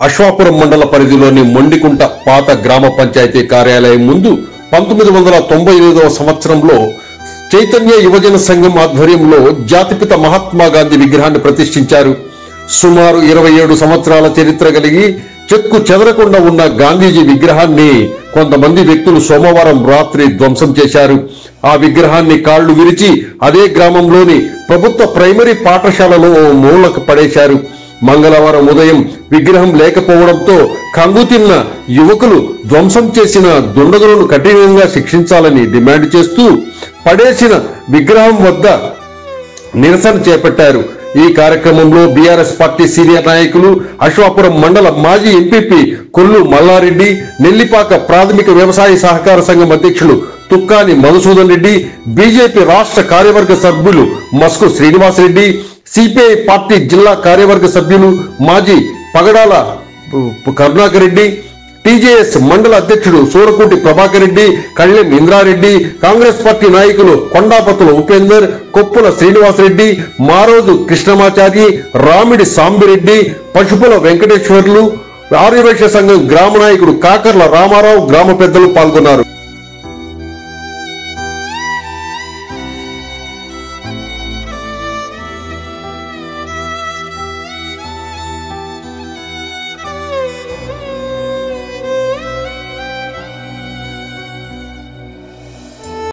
అశ్వాపురం మండల పరిధిలోని మొండికుంట పాత గ్రామ పంచాయతీ కార్యాలయం ముందు 1998వ సంవత్సరంలో చైతన్య యువజన సంఘం ఆధ్వర్యంలో జాతిపిత మహాత్మా గాంధీ విగ్రహాన్ని ప్రతిష్ఠించారు. సుమారు 27 సంవత్సరాల చరిత్ర కలిగి చెక్కు చెదరకుండా ఉన్న గాంధీజీ విగ్రహాన్ని కొంతమంది వ్యక్తులు సోమవారం రాత్రి ధ్వంసం చేశారు. ఆ విగ్రహాన్ని కాళ్లు విరిచి అదే గ్రామంలోని ప్రభుత్వ ప్రైమరీ పాఠశాలలో మూలకు పడేశారు. మంగళవారం ఉదయం విగ్రహం లేకపోవడంతో కంగుతిన్న యువకులు ధ్వంసం చేసిన దుండగులను కఠినంగా శిక్షించాలని డిమాండ్ చేస్తూ పడేసిన విగ్రహం వద్ద నిరసన చేపట్టారు. ఈ కార్యక్రమంలో బీఆర్ఎస్ పార్టీ సీనియర్ నాయకులు, అశ్వాపురం మండల మాజీ ఎంపీపీ కొల్లు మల్లారెడ్డి, నెల్లిపాక ప్రాథమిక వ్యవసాయ సహకార సంఘం అధ్యక్షులు తుక్కాని మధుసూదన్ రెడ్డి, బీజేపీ రాష్ట్ర కార్యవర్గ సభ్యులు మస్కు శ్రీనివాసరెడ్డి, సిపిఐ పార్టీ జిల్లా కార్యవర్గ సభ్యులు మాజీ పగడాల కరుణాకర్ రెడ్డి, టీజేఎస్ మండల అధ్యక్షుడు సూరకోటి ప్రభాకర్ రెడ్డి, కళ్లెం ఇంద్రారెడ్డి, కాంగ్రెస్ పార్టీ నాయకులు కొండాపతుల ఉపేందర్, కొప్పుల శ్రీనివాసరెడ్డి, మారోజు కృష్ణమాచారి, రామిడి సాంబిరెడ్డి, పశుపుల వెంకటేశ్వర్లు, ఆర్యవైశ్య సంఘం గ్రామ నాయకుడు కాకర్ల రామారావు, గ్రామ పెద్దలు పాల్గొన్నారు.